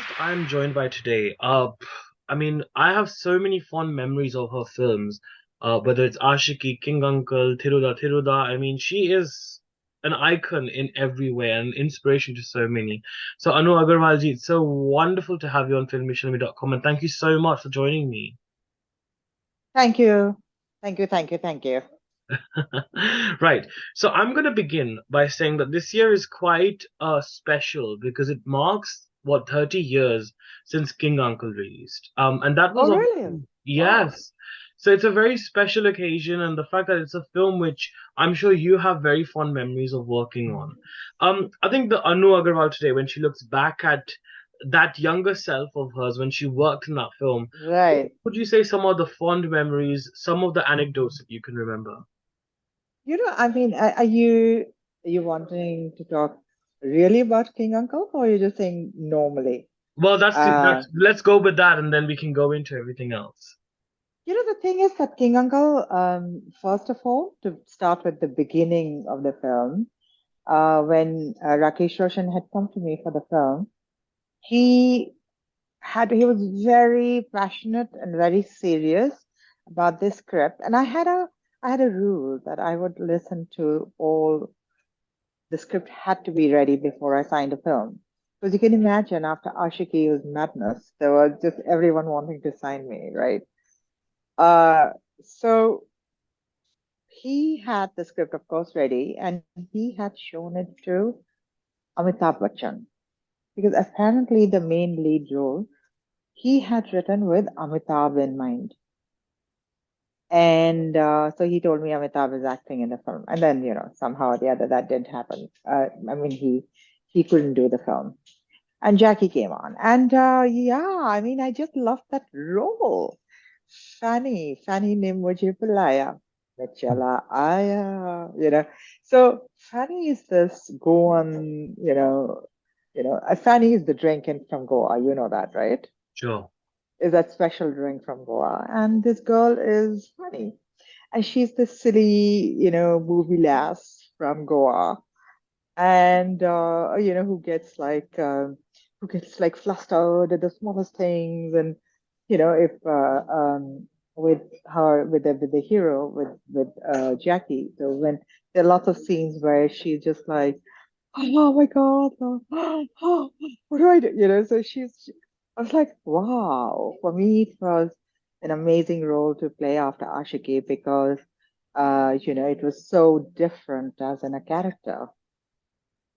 guest I'm joined by today, I have so many fond memories of her films, whether it's Aashiqui, King Uncle, Thiruda Thiruda. She is an icon in every way and inspiration to so many. So, Anu Agarwalji, it's so wonderful to have you on filmishilmy.com, and thank you so much for joining me. Thank you. Thank you. Thank you. Thank you. Right. So I'm going to begin by saying that this year is quite special because it marks what 30 years since King Uncle released. And that was Oh, really? obviously Wow. yes. So it's a very special occasion, and the fact that it's a film which I'm sure you have very fond memories of working on. I think the Anu Agarwal today, when she looks back at that younger self of hers when she worked in that film, what Right. would you say some of the fond memories, some of the anecdotes that you can remember? Are you wanting to talk really about King Uncle, or are you just saying normally? Well, Uh, that's let's go with that, and then we can go into everything else. the thing is that King Uncle, first of all, to start with the beginning of the film, when Rakesh Roshan had come to me for the film, he he was very passionate and very serious about this script, and I had a rule that I would listen to all the script had to be ready before I signed a film. Because you can imagine after Ashiki was madness, there was just everyone wanting to sign me, right? Uh, so he had the script, of course, ready, and he had shown it to Amitabh Bachchan. Because apparently the main lead role he had written with Amitabh in mind. And so he told me Amitabh is acting in the film. And then, somehow or the other that didn't happen. He couldn't do the film. And Jackie came on. And yeah, I just loved that role. Fanny ne mujhe bulaya. मैं चला आया, So Fanny is this Goan, Fanny is the drink from Goa, you know that, right? Sure. Is that special drink from Goa. And this girl is Fanny. And she's this silly, movie lass from Goa and who gets like flustered at the smallest things, and if with her with the hero with Jackie. So when there are lots of scenes where she's just like, oh my god, what do I do? So I was like, wow. For me, it was an amazing role to play after Ashiki because it was so different as in a character.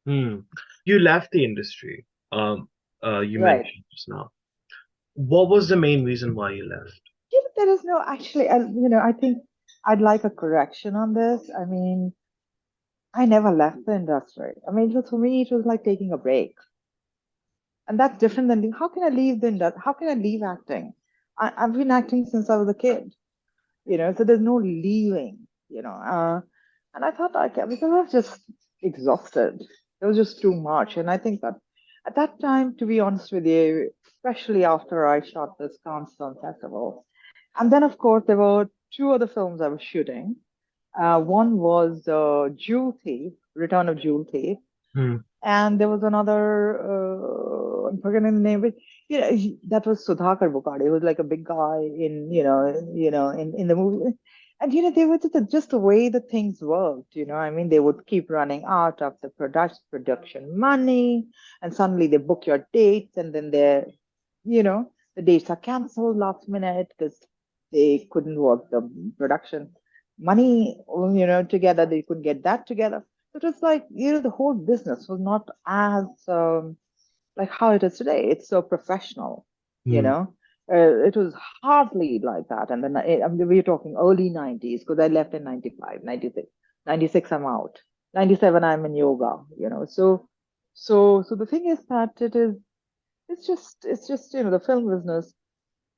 Hmm. You left the industry. You Right. mentioned just now. What was the main reason why you left? There is no actually, I think I'd like a correction on this. I mean, I never left the industry. I mean, for me, it was like taking a break. And that's different than how can I leave the industry? How can I leave acting? I've been acting since I was a kid, so there's no leaving, and I thought because I was just exhausted. It was just too much. And I think that at that time, to be honest with you, especially after I shot this Cannes Film Festival, and then, of course, there were two other films I was shooting. One was Jewel Thief, Return of Jewel Thief, Hmm. and there was another, I'm forgetting the name, but that was Sudhakar Bukade. He was like a big guy in the movie. And they were just the way the things worked. They would keep running out of the production money, and suddenly they book your dates, and then the dates are canceled last minute because they couldn't work the production money, together. They couldn't get that together. It was like, the whole business was not as like how it is today. It's so professional, you Hmm. know. It was hardly like that. And then we're talking early 90s because I left in 95, 96. 96, I'm out. 97, I'm in yoga, So the thing is that it's just, the film business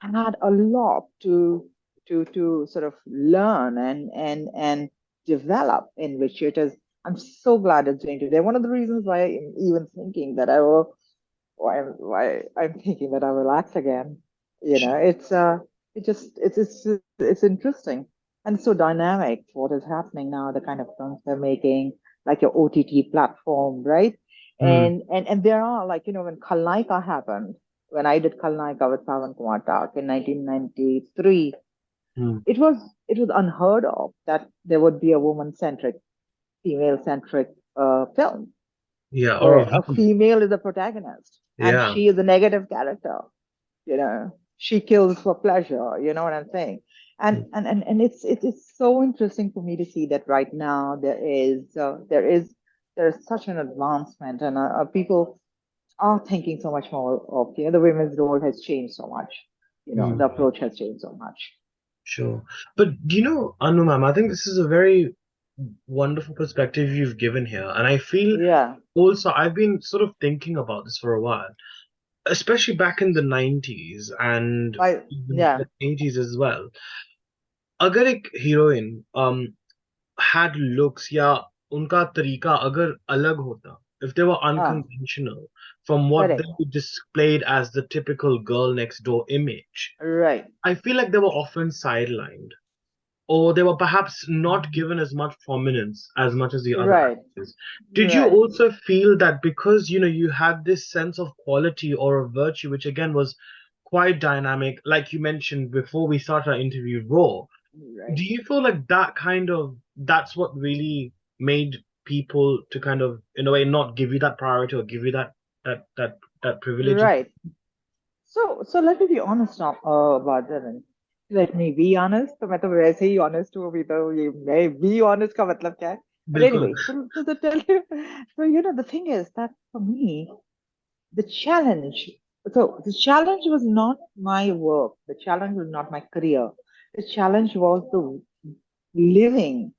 had a lot to sort of learn and develop in which it is. I'm so glad it's doing today. One of the reasons why I'm even thinking that why I'm thinking that I will act again. It's interesting and it's so dynamic what is happening now, the kind of films they're making, like your OTT platform, right? Hmm. And there are, like, when Kalaika happened. when I did Khalnaika with Pawan Kumar in 1993, Mm. it was it was unheard of that there would be a woman-centric, female-centric film Yeah, or a where a villain. female is the protagonist and Yeah. she is a negative character. You know, she kills for pleasure. You know what I'm saying? And Mm. it's so interesting for me to see that right now there is such an advancement, and people are thinking so much more of, the women's role has changed so much. The Mm. approach has changed so much. Sure. But Anu ma'am, I think this is a very wonderful perspective you've given here. And I feel Yeah. also I've been sort of thinking about this for a while, especially back in the 90s and I even yeah. the 80s as well. अगर एक heroine had looks या उनका तरीका अगर अलग होता, if they were Ah, unconventional from what correct. they displayed as the typical girl next door image, Right. I feel like they were often sidelined, or they were perhaps not given as much prominence as much as the other Right. actors. Did you Right. also feel that because you had this sense of quality or a virtue, which again was quite dynamic, like you mentioned before we started our interview, raw? Right. Do you feel like that's what really made people to kind of in a way not give you that priority or give you that privilege? Right. So let me be honest now about that. And let me be honest. तो मैं तो वैसे ही honest हूँ अभी तो ये मैं be honest का मतलब क्या है? But बिल्कुल. anyway, so to tell you, so the thing is that for me, the challenge. So the challenge was not my work. The challenge was not my career. The challenge was the living.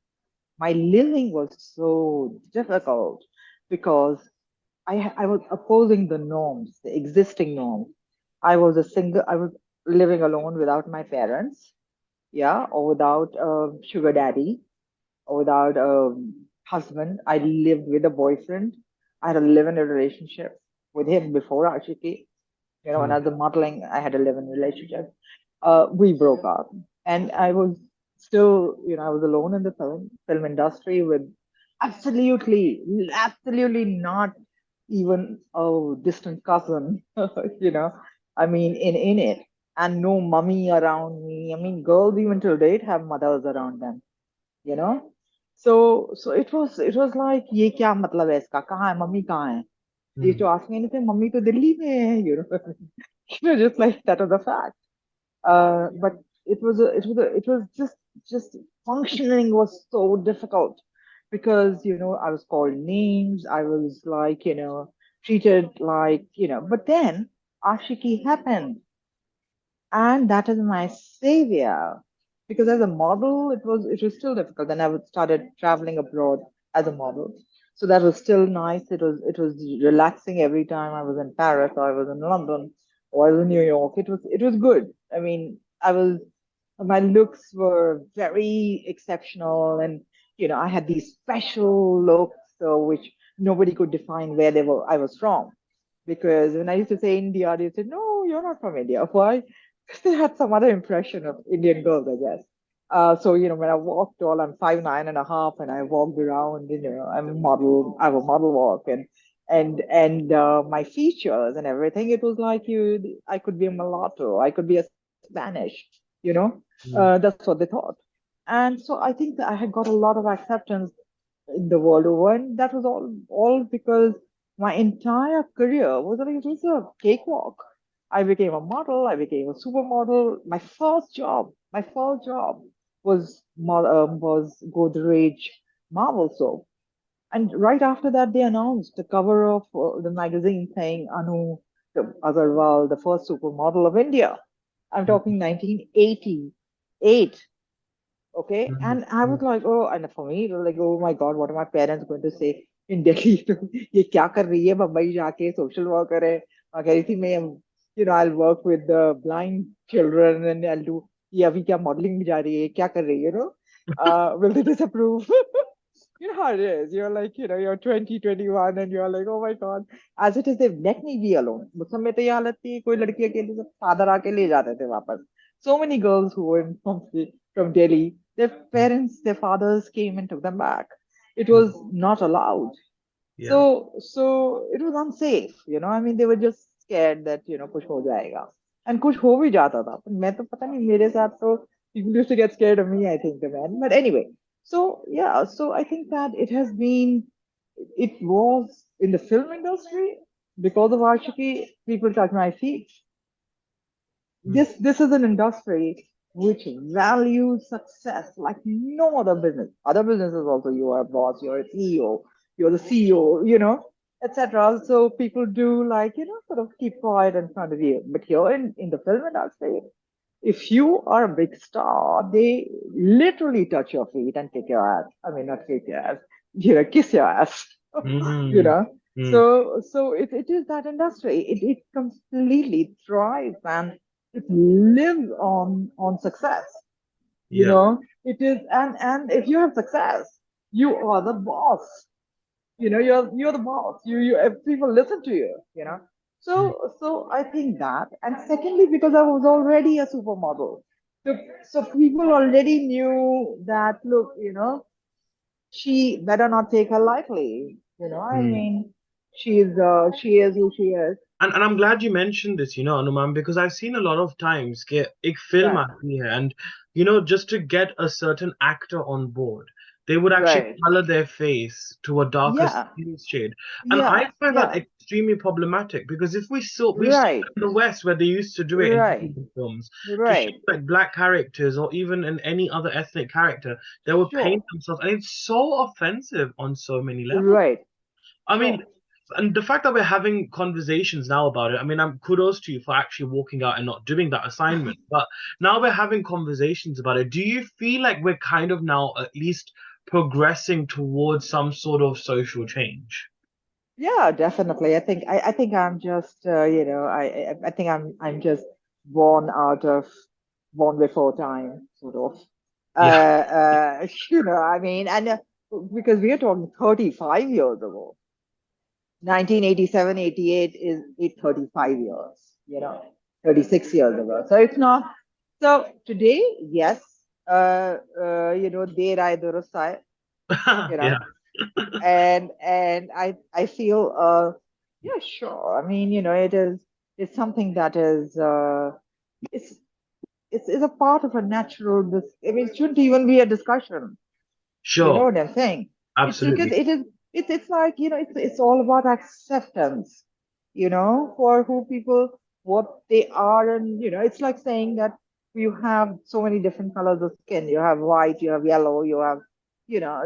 My living was so difficult because I was opposing the norms, the existing norms. I was living alone without my parents, yeah, or without a sugar daddy, or without a husband. I lived with a boyfriend. I had a live-in relationship with him before Ashiki. When I Mm, was modeling, I had a live-in relationship. We broke up, and I was still, I was alone in the film industry with absolutely, absolutely not even a distant cousin. you know, I mean, in it, and no mummy around me. I mean, girls even till date have mothers around them. You know, so it was like ये क्या मतलब है इसका कहाँ है mummy कहाँ है ये mm, तो ask me anything मम्मी तो दिल्ली में है just like that was a fact. But it was just functioning was so difficult because I was called names. I was like treated like But then Ashiki happened, and that is my savior. Because as a model, it was still difficult. Then I would started traveling abroad as a model, so that was still nice. It was relaxing every time I was in Paris or I was in London or I was in New York. It was good. I mean, my looks were very exceptional, and I had these special looks, which nobody could define where they were. I was from, because when I used to say India, they said, "No, you're not from India." Why? Because they had some other impression of Indian girls, I guess. So when I walked, I'm 5'9.5", and I walked around. I'm a model. I have a model walk, and my features and everything. It was like I could be a mulatto. I could be a Spanish. You know, mm, that's what they thought. And so I think that I had got a lot of acceptance in the world over, and that was all because my entire career was like it was a cakewalk. I became a model. I became a supermodel. My first job was Godrej Marvel soap, and right after that they announced the cover of the magazine saying Anu Aggarwal, the first supermodel of India. I'm mm, talking 1988. Okay. mm, And I was mm, like, oh, and for me, it was like, oh my God, what are my parents going to say in Delhi? ये क्या कर रही है मुंबई जाके social worker है कह रही थी मैं I'll work with the blind children and I'll do ये अभी क्या modeling में जा रही है क्या कर रही है will they disapprove? You know how it is. You're like, you're 20, 21, and you're like, oh my God. As it is, they've let me be alone. मुझ समय तो ये हालत थी कोई लड़की अकेले सब फादर आके ले जाते थे वापस. So many girls who were from Delhi, their parents, their fathers came and took them back. It was mm. not allowed. Yeah. So it was unsafe. I mean, they were just scared that कुछ हो जाएगा, and कुछ हो भी जाता था, पर मैं तो पता नहीं मेरे साथ तो people used to get scared of me, I think, man. But anyway, so yeah, so I think that it was in the film industry because of Aashiqui, people touch my feet. Mm. This is an industry which values success like no other business. Other businesses also, you are a boss, you're a CEO, you're the CEO, etc. So people do like sort of keep quiet in front of you. But here in the film industry, if you are a big star, they literally touch your feet and kick your ass. I mean, not kick your ass, kiss your ass. you Mm. know. Mm. So it is that industry. It completely thrives and it lives on success. Yeah. It is, and if you have success, you are the boss. You're the boss. If people listen to you. Mm. So I think that, and secondly, because I was already a supermodel, so so people already knew that. Look, she better not take her lightly. I Mm. mean, she is who she is. And I'm glad you mentioned this, Anuman, because I've seen a lot of times कि एक film Right, आती है and just to get a certain actor on board, they would actually right. color their face to a darker Yeah, skin shade, and I yeah, find that yeah. extremely problematic because if we've seen Right, it in the West where they used to do it in right, Hollywood films to show right. like black characters or even in any other ethnic character, they would paint Sure, themselves, and it's so offensive on so many levels. right. I mean, Sure. and the fact that we're having conversations now about it, I mean, I'm kudos to you for actually walking out and not doing that assignment. But now we're having conversations about it. Do you feel like we're kind of now at least progressing towards some sort of social change? Yeah, definitely. I think I'm just I think I'm just born before time, sort of. Yeah, I mean, and because we are talking 35 years ago, 1987, 88 is 35 years, 36 years ago. So it's not. So today, yes, there I you know, yeah, and I feel yeah, sure. I mean, it's something that is it's it's a part of a natural I mean, it shouldn't even be a discussion. You know sure, what I'm saying? It's because absolutely. it's like, it's all about acceptance, for who people, what they are. And, it's like saying that you have so many different colors of skin. You have white, you have yellow, you have,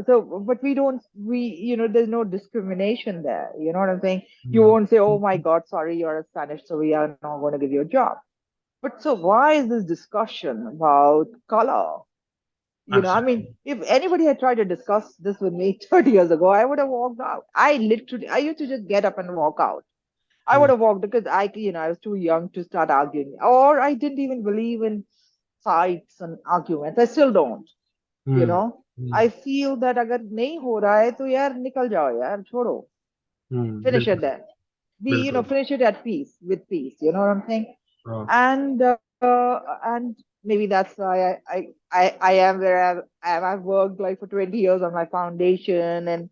so, but there's no discrimination there. You know what I'm saying? You Mm. won't say, oh my God, sorry, you're a Spanish, so we are not going to give you a job. But so why is this discussion about color? I mean, Absolutely. if anybody had tried to discuss this with me 30 years ago, I would have walked out. I used to just get up and walk out. I would Mm. have walked because I was too young to start arguing, or I didn't even believe in fights and arguments. I still don't. You Mm. know, I Mm. feel that अगर नहीं हो रहा है तो यार निकल जाओ यार छोड़ो. Mm. Finish it बिल्कुल, there. बिल्कुल. Finish it at peace, with peace. You know what I'm saying? हाँ. And maybe that's why I am where I am. I've worked like for 20 years on my foundation and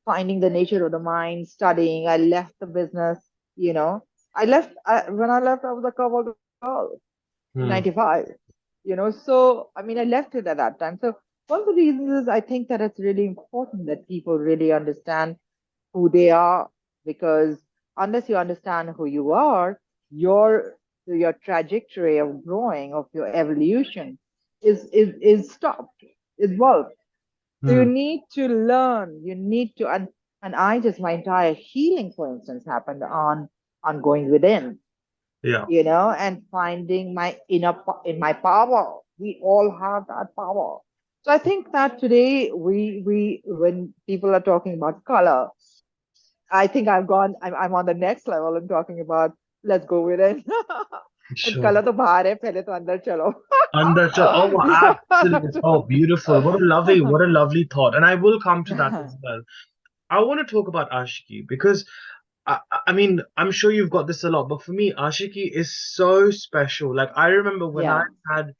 finding the nature of the mind, studying. I left the business, you know. When I left, I was a cover girl in Mm. 95, So, I mean, I left it at that time. So, one of the reasons is I think that it's really important that people really understand who they are, because unless you understand who you are, your trajectory of growing, of your evolution is stopped, is bulked. So you Mm. need to learn, you need to, and I just, my entire healing, for instance, happened on going within, Yeah, and finding my in my power. We all have that power. So I think that today we when people are talking about color, I think I'm on the next level and talking about let's go with it. And sure. color to bahar hai, pehle to andar chalo. Understood. Oh, absolutely. Oh, beautiful. What a lovely thought. And I will come to that as well. I want to talk about Ashiki because I mean, I'm sure you've got this a lot, but for me, Ashiki is so special. Like, I remember when I Yeah. had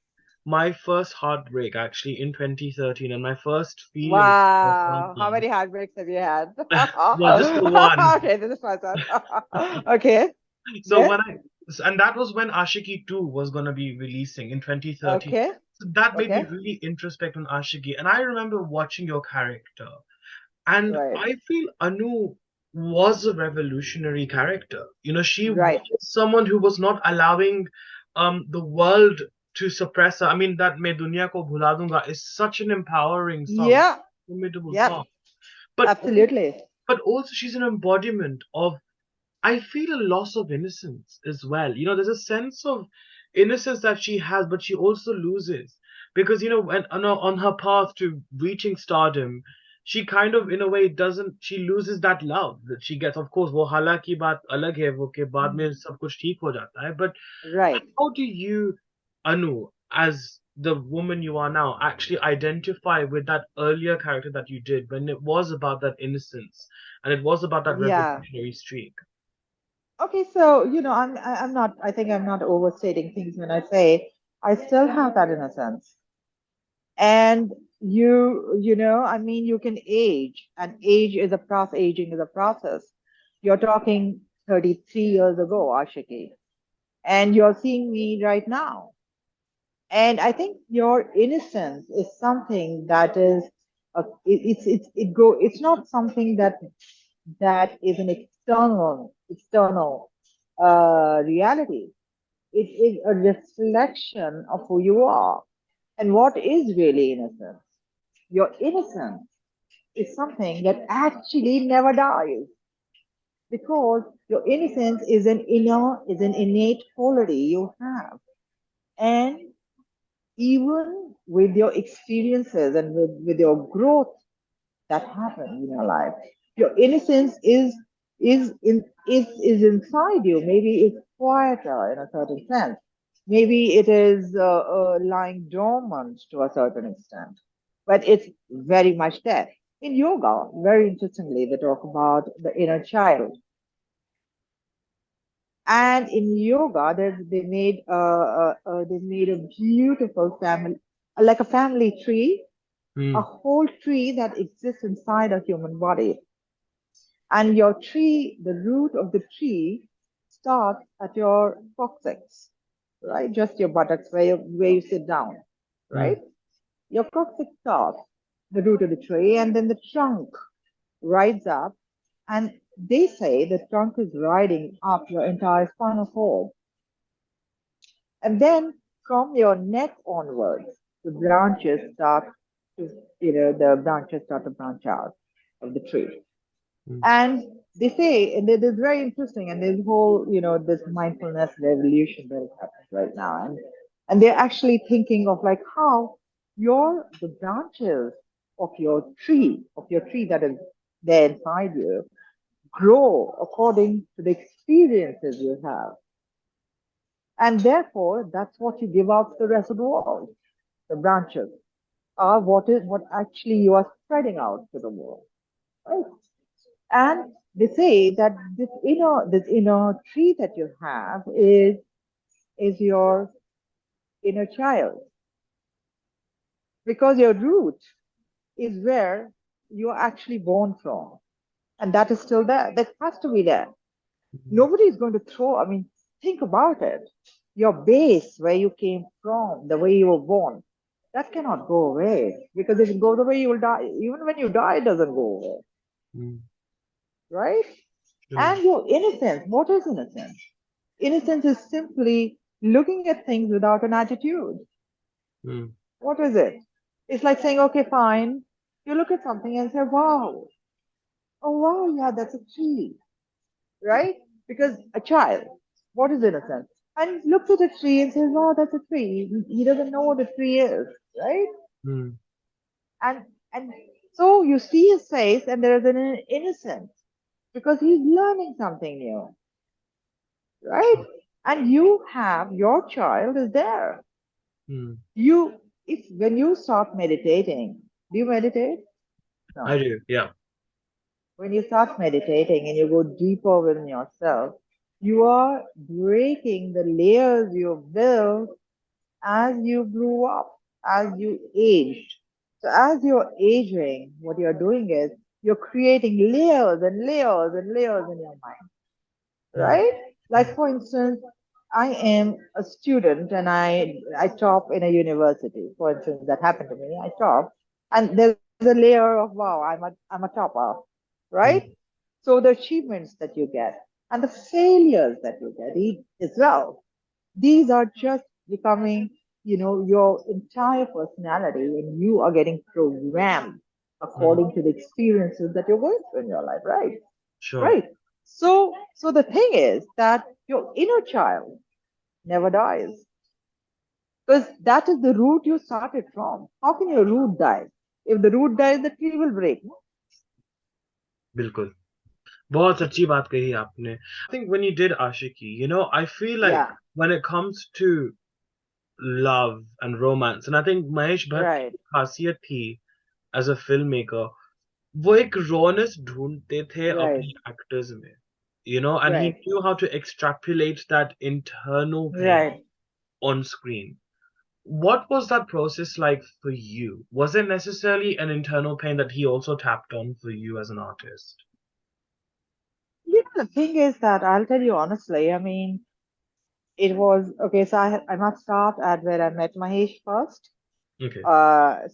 my first heartbreak actually in 2013, and my first feeling of Wow. How something. many heartbreaks have you had? Well, just the one. Okay, this is the first one. Okay. So Yes. when I and that was when Ashiki 2 was gonna be releasing in 2013. Okay. So that made me Okay. really introspect on Ashiki. And I remember watching your character. And Right. I feel Anu was a revolutionary character. You know, she was Right. someone who was not allowing the world to suppress her. I mean, that "Main Duniya Ko Bhula Dunga" is such an empowering song, Yeah. formidable Yep. song. But Absolutely. but also she's an embodiment of, I feel, a loss of innocence as well. You know, there's a sense of innocence that she has, but she also loses because, you know, when on her path to reaching stardom, she kind of, in a way, doesn't. She loses that love that she gets. Of course, वो हाला की बात अलग है, वो के बाद में Mm. सब कुछ ठीक हो जाता है. But Right. how do you, Anu, as the woman you are now, actually identify with that earlier character that you did when it was about that innocence and it was about that Yeah. revolutionary streak? Okay, so I'm not. I think I'm not overstating things when I say I still have that innocence. And I mean, you can age, and aging is a process. You're talking 33 years ago, Ashiki, and you're seeing me right now. And I think your innocence is something that is, it's not something that is an external reality. It is a reflection of who you are. And what is really innocence? Your innocence is something that actually never dies because your innocence is an innate quality you have. And even with your experiences and with your growth that happen in your life, your innocence is inside you. Maybe it's quieter in a certain sense. Maybe it is lying dormant to a certain extent, but it's very much there. In yoga, very interestingly, they talk about the inner child, and in yoga, they made a beautiful family, like a family tree, a Hmm. whole tree that exists inside a human body. And your tree, the root of the tree, starts at your coccyx, right? Just your buttocks where you sit down, Hmm. right? Your coccyx starts, the root of the tree, and then the trunk rides up. And they say the trunk is riding up your entire spinal cord. And then from your neck onwards, the branches start to branch out of the tree. Hmm. And they say, and it is very interesting, and there's whole, this mindfulness revolution that is happening right now. And they're actually thinking of like how the branches of your tree that is there inside you, grow according to the experiences you have. And therefore, that's what you give out to the rest of the world. The branches are what actually you are spreading out to the world. Right? And they say that this inner tree that you have is your inner child, because your root is where you are actually born from, and that is still there. That has to be there. Hmm. Nobody is going to throw. I mean, think about it. Your base, where you came from, the way you were born, that cannot go away, because if it goes away, you will die. Even when you die, it doesn't go away, Hmm. right? True. And your innocence. What is innocence? Innocence is simply looking at things without an attitude. Hmm. What is it? It's like saying, okay, fine. You look at something and say, wow, oh, wow, yeah, that's a tree, right? Because a child, what is innocence? And he looks at a tree and says, wow, that's a tree. He doesn't know what a tree is, right? Hmm. And and so you see his face, and there is an innocence because he's learning something new, right? And you have your child is there. Hmm. You, if when you start meditating, do you meditate? I No. do. Yeah. When you start meditating and you go deeper within yourself, you are breaking the layers you built as you grew up, as you aged. So as you're aging, what you're doing is you're creating layers and layers and layers in your mind, Hmm. right? Like for instance, I am a student and I top in a university. For instance, that happened to me. I top, and there's a layer of wow, I'm a topper, right? Mm, So the achievements that you get and the failures that you get as well. These are just becoming, your entire personality, and you are getting programmed mm, according to the experiences that you're going through in your life, right? sure. Right. So the thing is that your inner child never dies because that is the root you started from. How can your root die? If the root dies, the tree will break. No? बिल्कुल. बहुत सच्ची बात कही आपने. I think when you did Ashiki, I feel like Yeah. when it comes to love and romance, and I think Mahesh Bhatt की Right. खासियत थी as a filmmaker, वो एक rawness ढूंढते थे Right. अपने actors में, and he Right. knew how to extrapolate that internal pain Right. on screen. What was that process like for you? Was it necessarily an internal pain that he also tapped on for you as an artist? The thing is that I'll tell you honestly. I mean, it was okay. So I must start at where I met Mahesh first. Okay,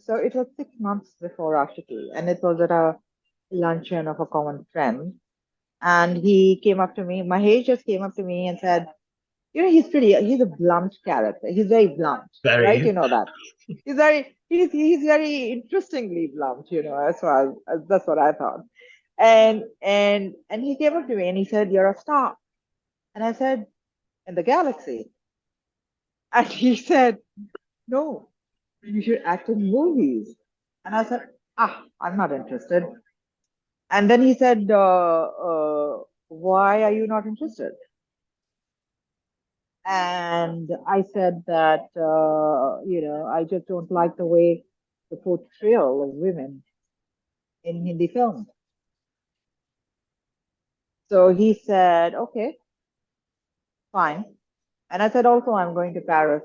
So it was 6 months before Ashiki, and it was at a luncheon of a common friend. And he came up to me. Mahesh just came up to me and said, he's a blunt character. He's very blunt, right? very. You know that. He's very interestingly blunt, as far as that's what I thought. And he came up to me and he said, "You're a star." And I said, "In the galaxy." And he said, "No, you should act in movies." And I said, I'm not interested. And then he said, "Why are you not interested?" And I said that, I just don't like the way the portrayal of women in Hindi films. So he said, okay, fine. And I said, also, I'm going to Paris.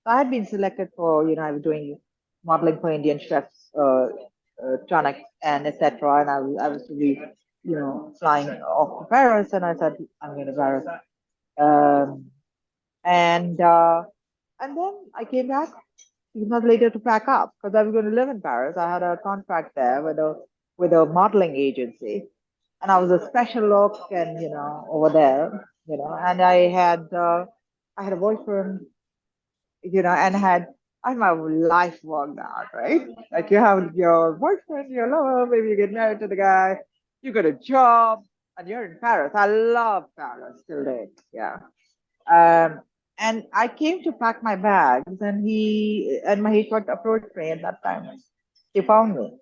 So I had been selected for, I was doing modeling for Indian chefs, tonic and etc. And I was to be, flying off to Paris. And I said, I'm going to Paris. Um, and and then I came back 6 months later to pack up because I was going to live in Paris. I had a contract there with a modeling agency, and I was a special look and over there, and I had a boyfriend, and I had my life worked out, right? Like you have your boyfriend, your lover, maybe you get married to the guy, you got a job, and you're in Paris. I love Paris till date, yeah. Um, and I came to pack my bags, and Mahesh got approached me at that time. He found me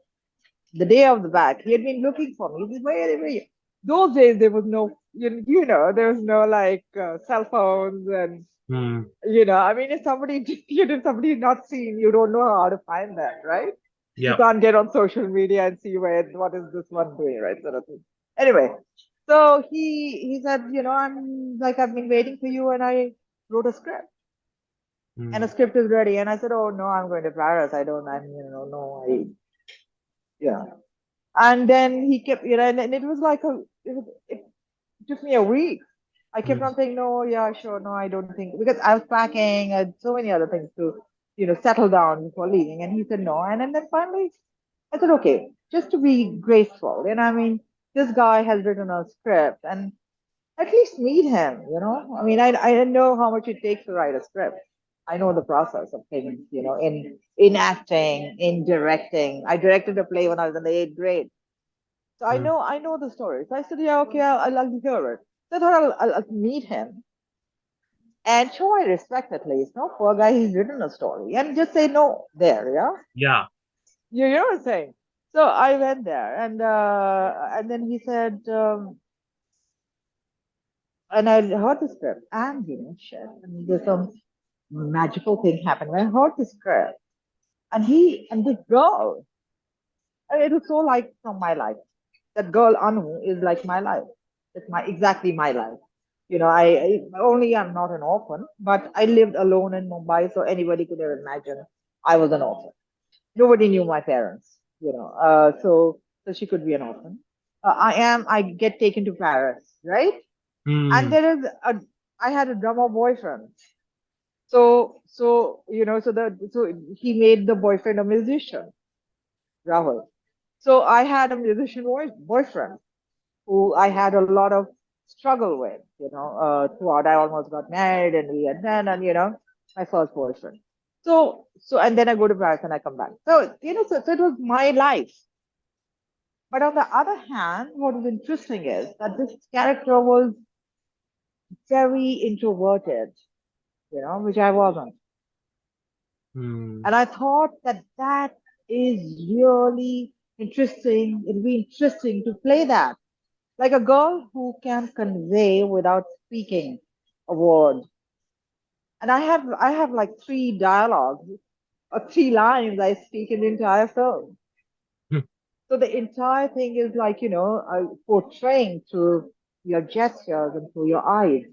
the day of the bag. He had been looking for me. He said, where? Those days there was no, there was no like cell phones, and Hmm. I mean, if somebody, if somebody not seen, you don't know how to find that, right? You Yeah. can't get on social media and see what is this one doing, right? Sort of thing. Anyway, so he said, I've been waiting for you, and I wrote a script, and a Hmm. script is ready. And I said, oh no, I'm going to Paris. No, yeah. And then he kept, and it was like it took me a week. I kept Hmm. on saying, no, yeah, sure, no, I don't think, because I was packing and so many other things to, settle down before leaving. And he said no. And then finally, I said, okay, just to be graceful. I mean, this guy has written a script, and at least meet him. I mean, I know how much it takes to write a script. I know the process of things, in acting, in directing. I directed a play when I was in the eighth grade. So I Hmm. know I know the story. So I said, yeah, okay, I'll like to hear it. So I thought I'll meet him and show my respect at least. No, poor guy, he's written a story, and just say no there, yeah. Yeah. You know what I'm saying? So I went there, and then he said, and I heard the script, and shit, and there's some magical thing happened when I heard the script, and this girl, and it was so like from my life. That girl Anu is like my life. It's exactly my life. I only am not an orphan, but I lived alone in Mumbai, so anybody could have imagined I was an orphan. Nobody knew my parents, so she could be an orphan. I get taken to Paris, right? And Hmm. there is a, I had a drummer boyfriend. So he made the boyfriend a musician, Rahul. So I had a musician boyfriend who I had a lot of struggle with, throughout. I almost got married and we had then, and my first boyfriend. And then I go to Paris and I come back. So it was my life. But on the other hand, what is interesting is that this character was very introverted, which I wasn't. Hmm. And I thought that that is really interesting. It'd be interesting to play that. Like a girl who can convey without speaking a word. And I have like three dialogues or three lines I speak in the entire film. So the entire thing is like, portraying through your gestures and through your eyes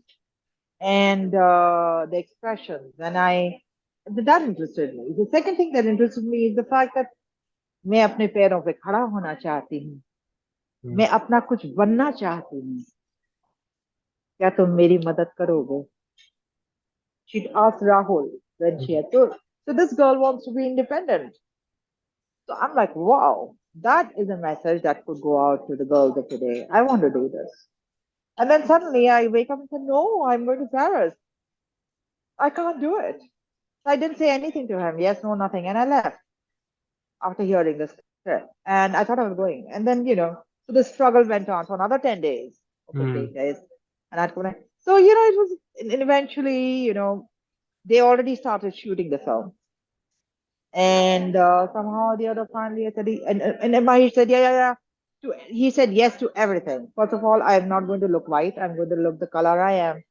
and the expressions. And that interested me. The second thing that interested me is the fact that मैं अपने पैरों पे खड़ा होना चाहती हूँ Hmm. मैं अपना कुछ बनना चाहती हूँ क्या तुम मेरी मदद करोगे she'd asked Rahul when she had told so this girl wants to be independent so I'm like wow that is a message that could go out to the girls of today I want to do this and then suddenly I wake up and say no I'm going to Paris I can't do it so I didn't say anything to him yes no nothing and I left after hearing the script. And I thought I was going. And then, so the struggle went on for another 10 days or Hmm. 15 days. And I'd go back. So, it was, and eventually, they already started shooting the film. And somehow or the other, finally, I said, and Mahesh said, yeah, yeah, yeah. He said yes to everything. First of all, I'm not going to look white. I'm going to look the color I am.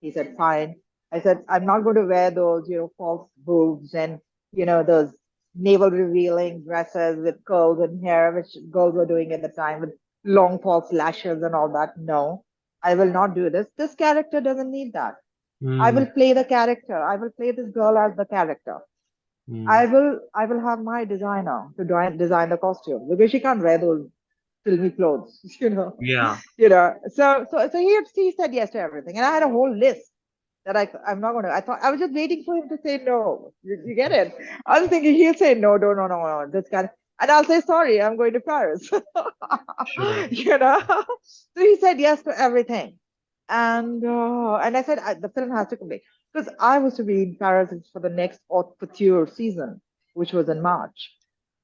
He said, fine. I said, I'm not going to wear those, false boobs and, those navel revealing dresses with curls and hair, which girls were doing at the time with long false lashes and all that. No, I will not do this. This character doesn't need that. I Hmm. will play the character. I will play this girl as the character. Hmm. I will have my designer to design the costume because she can't wear those filmy clothes, Yeah. So he said yes to everything, and I had a whole list that I'm not gonna. I thought I was just waiting for him to say no. You get it? I was thinking he'll say no, no, no, no, no. This kind, and I'll say sorry. I'm going to Paris. Sure. So he said yes to everything, and I said the film has to complete because I was to be in Paris for the next haute couture season, which was in March.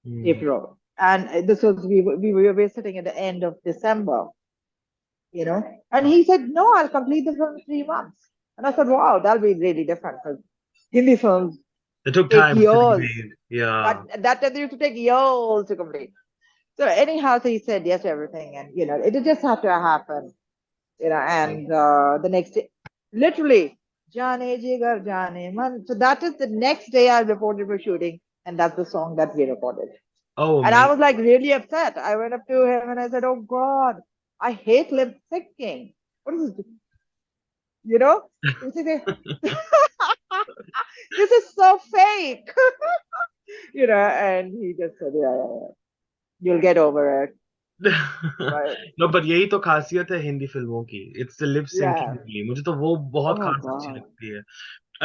Hmm. April. And this was we were sitting at the end of December, And he said, "No, I'll complete the film in 3 months." And I said, "Wow, that'll be really different because Hindi films It took take time to be years. made. Yeah. That time they used to take years to complete." So anyhow, so he said yes to everything, and it just had to happen, And the next day, literally, "Jaane Jigar Jaane Man." So that is the next day I reported for shooting, and that's the song that we recorded. Oh, And I mate. was like really upset. I went up to him and I said, "Oh God, I hate lip syncing. What is this? You know? This is, this is so fake." And he just said, "Yeah, yeah, yeah. You'll get over it." But no पर यही तो खासियत है हिंदी फिल्मों की it's the lip yeah. Syncing की मुझे तो वो बहुत Oh खास अच्छी God. लगती है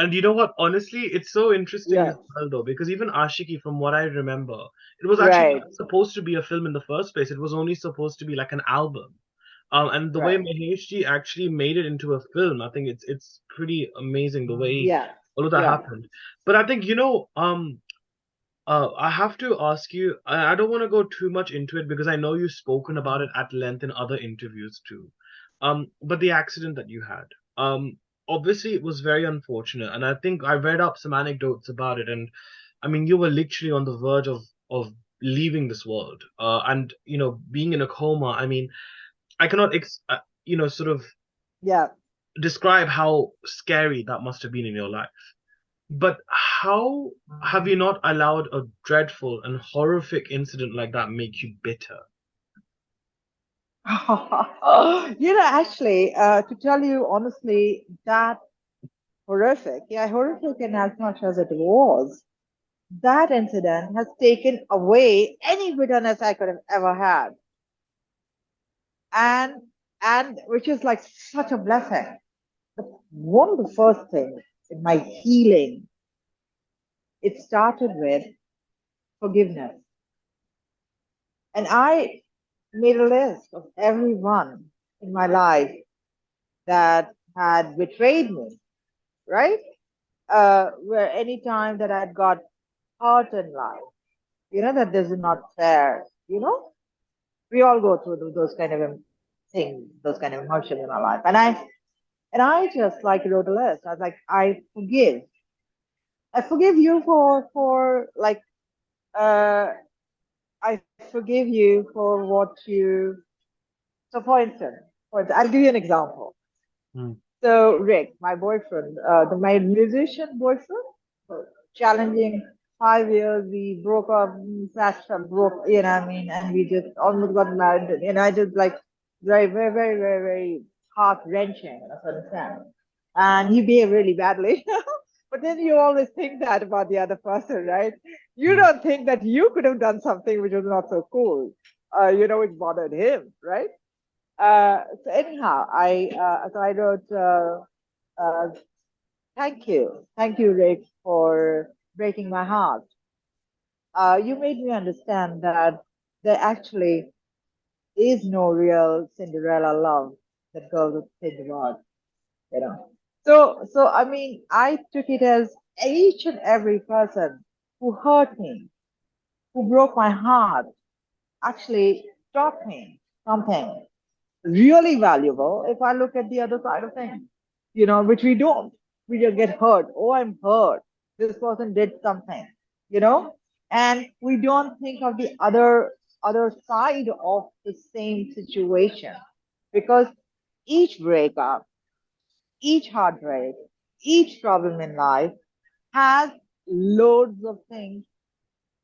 and you know what honestly it's so interesting Yeah. as well though because even Ashiki from what I remember it was actually Right. not supposed to be a film in the first place it was only supposed to be like an album and the way Right. Mahesh ji actually made it into a film I think it's pretty amazing the way Yeah. all of that Yeah. happened but I think I have to ask you, I don't want to go too much into it because I know you've spoken about it at length in other interviews too. But the accident that you had, obviously it was very unfortunate, and I think I read up some anecdotes about it, and I mean, you were literally on the verge of leaving this world, and being in a coma. I mean, I cannot, sort of Yeah. describe how scary that must have been in your life. But how have you not allowed a dreadful and horrific incident like that make you bitter? Actually, to tell you honestly, that horrific, yeah, horrific in as much as it was. That incident has taken away any bitterness I could have ever had. And and which is like such a blessing. One of the first things in my healing, it started with forgiveness. And I made a list of everyone in my life that had betrayed me, right? Where any time that I'd got hurt in life, that this is not fair, we all go through those kind of things, those kind of emotions in our life. And I just like wrote a list. I was like, I forgive you for like, uh, I forgive you for what you. So, I'll give you an example. mm, So, Rick, my boyfriend, my musician boyfriend, uh, challenging 5 years, we broke up, slashed up, broke, what I mean, and we just almost got married. And I just like very, very, very, very, very heart wrenching, I understand. And he behaved really badly. But then you always think that about the other person, right? You mm, don't think that you could have done something which was not so cool, which bothered him, right? So anyhow, I wrote, uh, thank you, Rick, for breaking my heart. You made me understand that there actually is no real Cinderella love that girls would think about, you know. So I mean, I took it as each and every person who hurt me, who broke my heart, actually taught me something really valuable if I look at the other side of things, which we don't. We just get hurt. Oh, I'm hurt. This person did something, you know, and we don't think of the other side of the same situation because each breakup, each heartbreak, each problem in life has loads of things,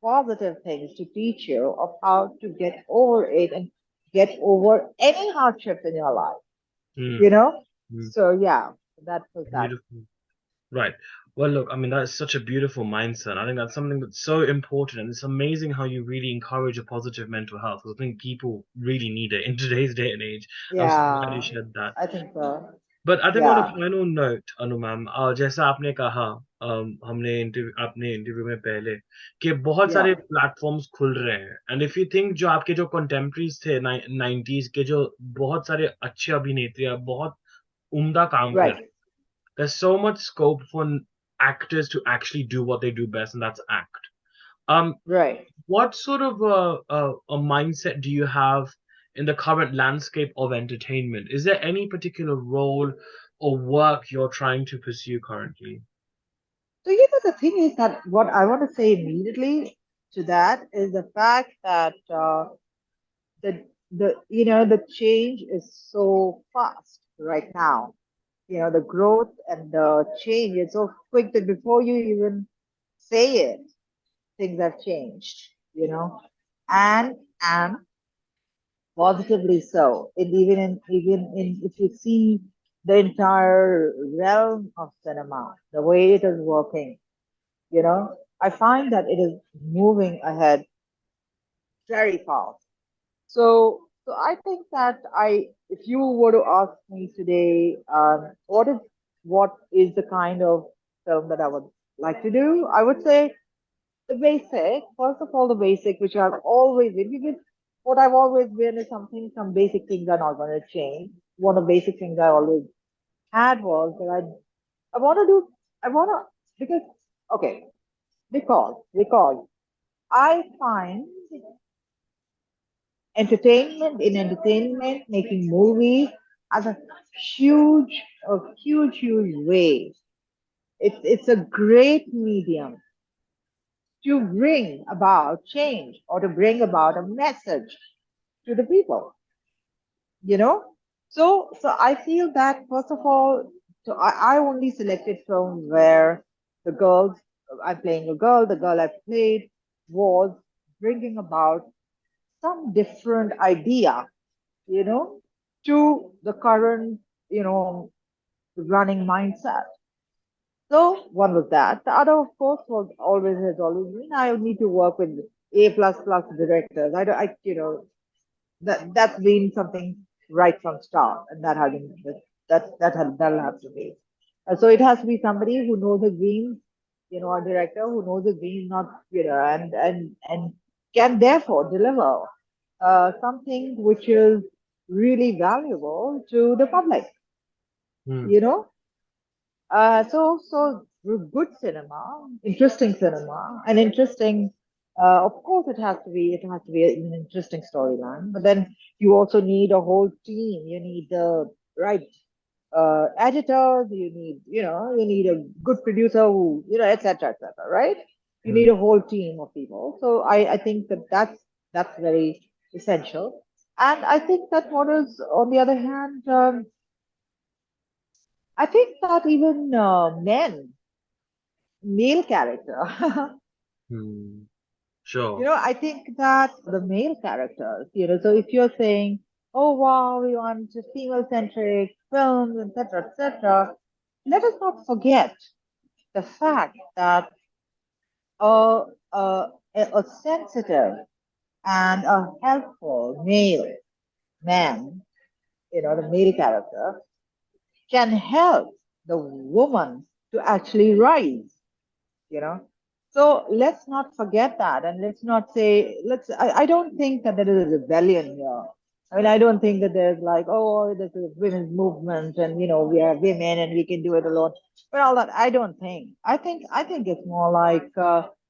positive things to teach you of how to get over it and get over any hardship in your life you mm, know? mm. So yeah, that was that. Beautiful. Right. Well, look, I mean, that is such a beautiful mindset. I think that's something that's so important, and it's amazing how you really encourage a positive mental health. I think people really need it in today's day and age. I'm so glad you Yeah, shared that. I think so. But I think on a Yeah, final note, Anu ma'am, जैसा आपने कहा, हमने interview अपने interview में पहले कि बहुत yeah, सारे प्लेटफॉर्म्स खुल रहे हैं एंड इफ यू थिंक जो आपके जो कंटेम्प्रेरीज थे 90s के जो बहुत सारे अच्छे अभिनेत्री हैं, बहुत उम्दा काम कर रहे right, हैं. There's so much scope for actors to actually do what they do best, and that's act. Um, right. what sort of a mindset do you have in the current landscape of entertainment? Is there any particular role or work you're trying to pursue currently? So the thing is that what I want to say immediately to that is the fact that the change is so fast right now. The growth and the change is so quick that before you even say it, things have changed. And positively so. Even in if you see the entire realm of cinema, the way it is working, I find that it is moving ahead very fast. So I think that if you were to ask me today, what is the kind of film that I would like to do, I would say the basic, first of all, the basic, which I've always been, because what I've always been is some basic things are not going to change. One of the basic things I always had was that I want to do, I want to, because, okay, because I find making movies as a huge way. It's a great medium to bring about change or to bring about a message to the people, you know? So I feel that first of all, I only selected films where the girls, I'm playing a girl, the girl I played was bringing about some different idea, you know, to the current, running mindset. So one was that. The other, of course, has always been I need to work with A plus plus directors. I don't, I, you know, that's been something right from start, and that'll have to be. So it has to be somebody who knows his dreams, a director who knows his dreams, not and can therefore deliver something which is really valuable to the public. Hmm. You know, so good cinema, interesting cinema, and interesting. Of course, it has to be an interesting storyline. But then you also need a whole team. You need the right editors. You need a good producer who, etc., etc. Right? You need Hmm. a whole team of people. So I think that's very essential. And I think that what is, on the other hand, I think that even male character. Hmm. Sure. I think that the male characters, so if you're saying, oh wow, we want a female-centric films, etc., etc., let us not forget the fact that a, a sensitive and a helpful male man, the male character, can help the woman to actually rise. you know so let's not forget that, and let's not say, I don't think that there is a rebellion here. I mean, I don't think that there's like, oh, this is a women's movement, and we are women and we can do it alone, but all that. I think it's more like,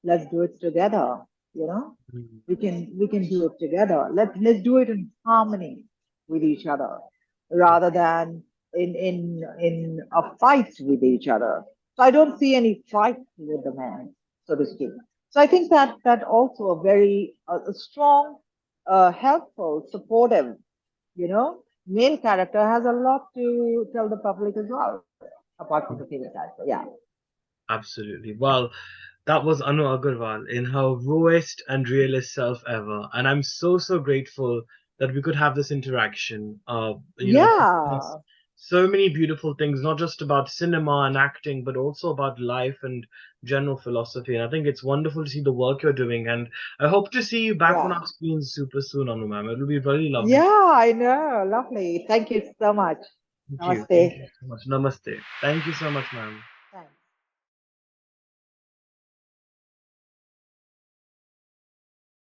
let's do it together. you know Hmm. we can do it together. Let's do it in harmony with each other, rather than in a fight with each other. So I don't see any fight with the man, so to speak. So I think that also a very a strong, helpful, supportive, male character has a lot to tell the public as well, apart from the female character. Yeah, Absolutely. Well, that was Anu Agarwal in her rawest and realest self ever. And I'm so, so grateful that we could have this interaction. Discuss yeah, so many beautiful things, not just about cinema and acting, but also about life and general philosophy. And I think it's wonderful to see the work you're doing. And I hope to see you back on yeah, our screens super soon, Anu ma'am. It'll be really lovely. yeah. I know. Lovely. Thank you so much. Thank you. Thank Namaste. you so much. Namaste. Thank you so much, ma'am.